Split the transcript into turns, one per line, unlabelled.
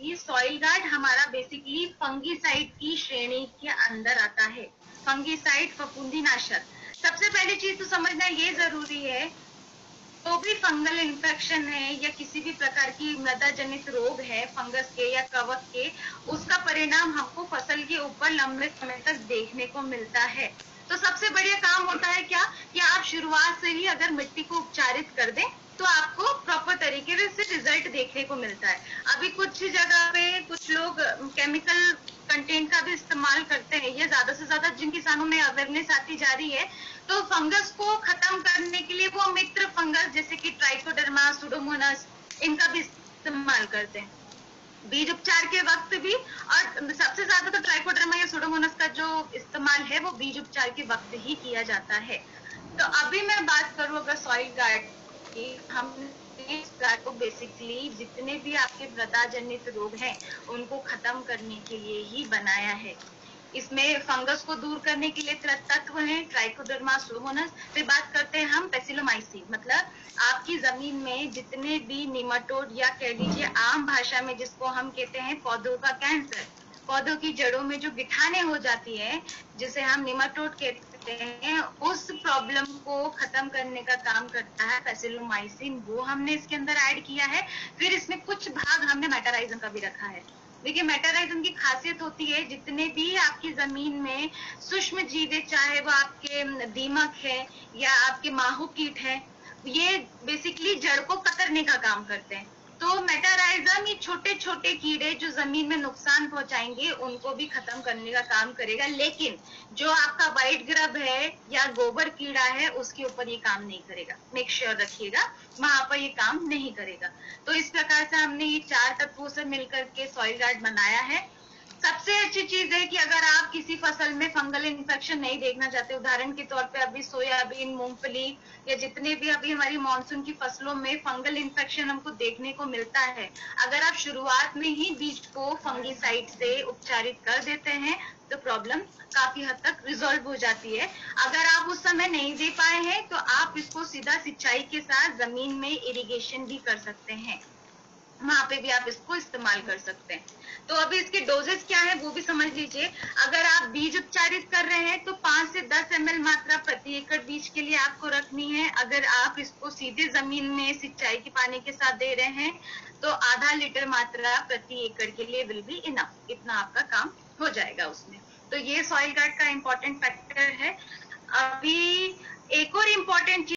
ये soil guard हमारा basically fungicide की श्रेणी के अंदर आता है। फंगीसाइड फफूंदीनाशक। सबसे पहली चीज तो समझना ये जरूरी है, तो भी फंगल इन्फेक्शन है या किसी भी प्रकार की मृदा जनित रोग है फंगस के या कवक के, उसका परिणाम हमको फसल के ऊपर लंबे समय तक देखने को मिलता है। तो सबसे बढ़िया काम होता है क्या कि आप शुरुआत से ही अगर मिट्टी को उपचारित कर दें तो आपको प्रॉपर तरीके से रिजल्ट देखने को मिलता है। अभी कुछ जगह पे कुछ लोग केमिकल कंटेंट का भी इस्तेमाल करते हैं, ये ज्यादा से ज्यादा जिन किसानों में अवेयरनेस आती जा रही है, तो फंगस को खत्म करने के लिए वो मित्र फंगस जैसे कि ट्राइकोडर्मा, सुडोमोनास, इनका भी इस्तेमाल करते हैं बीज उपचार के वक्त भी। और सबसे ज्यादा तो ट्राइकोडर्मा या सुडोमोनास का जो इस्तेमाल है वो बीज उपचार के वक्त ही किया जाता है। तो अभी मैं बात करूं अगर सॉइल गार्ड की, हमने इस गार्ड को बेसिकली जितने भी आपके मृदा जनित रोग हैं उनको खत्म करने के लिए ही बनाया है। इसमें फंगस को दूर करने के लिए तत्व हैं ट्राइकोडर्मा, सुडोमोनास। फिर बात करते हैं हम बेसिलोमाइसिन, मतलब आपकी जमीन में जितने भी निमाटोड या कह लीजिए आम भाषा में जिसको हम कहते हैं पौधों का कैंसर, पौधों की जड़ों में जो गिठाने हो जाती है जिसे हम निमाटोड कहते हैं, उस प्रॉब्लम को खत्म करने का काम करता है बेसिलोमाइसिन, वो हमने इसके अंदर ऐड किया है। फिर इसमें कुछ भाग हमने मेटाराइजम का भी रखा है। देखिए मेटाराइजम की खासियत होती है जितने भी आपकी जमीन में सूक्ष्म जीव है, चाहे वो आपके दीमक है या आपके माहू कीट है, ये बेसिकली जड़ को कतरने का काम करते हैं। तो मेटाराइजम ये छोटे छोटे कीड़े जो जमीन में नुकसान पहुंचाएंगे उनको भी खत्म करने का काम करेगा, लेकिन जो आपका व्हाइट ग्रब है या गोबर कीड़ा है उसके ऊपर ये काम नहीं करेगा। मेक श्योर रखिएगा वहां पर ये काम नहीं करेगा। तो इस प्रकार से हमने ये 4 तत्वों से मिलकर के सॉइल गार्ड बनाया है। सबसे अच्छी चीज है कि अगर आप किसी फसल में फंगल इन्फेक्शन नहीं देखना चाहते, उदाहरण के तौर पे अभी सोयाबीन, मूंगफली या जितने भी अभी हमारी मानसून की फसलों में फंगल इन्फेक्शन हमको देखने को मिलता है, अगर आप शुरुआत में ही बीज को फंगीसाइड से उपचारित कर देते हैं तो प्रॉब्लम काफी हद तक रिजॉल्व हो जाती है। अगर आप उस समय नहीं दे पाए हैं तो आप इसको सीधा सिंचाई के साथ जमीन में इरिगेशन भी कर सकते हैं, वहां पे भी आप इसको इस्तेमाल कर सकते हैं। तो अभी इसके डोजेस क्या है वो भी समझ लीजिए। अगर आप बीज उपचारित कर रहे हैं तो 5 से 10 ml मात्रा प्रति एकड़ बीज के लिए आपको रखनी है। अगर आप इसको सीधे जमीन में सिंचाई के पानी के साथ दे रहे हैं तो आधा लीटर मात्रा प्रति एकड़ के लिए विल बी इनफ, इतना आपका काम हो जाएगा उसमें। तो ये सॉइल गार्ड का इम्पोर्टेंट फैक्टर है। अभी एक और इम्पोर्टेंट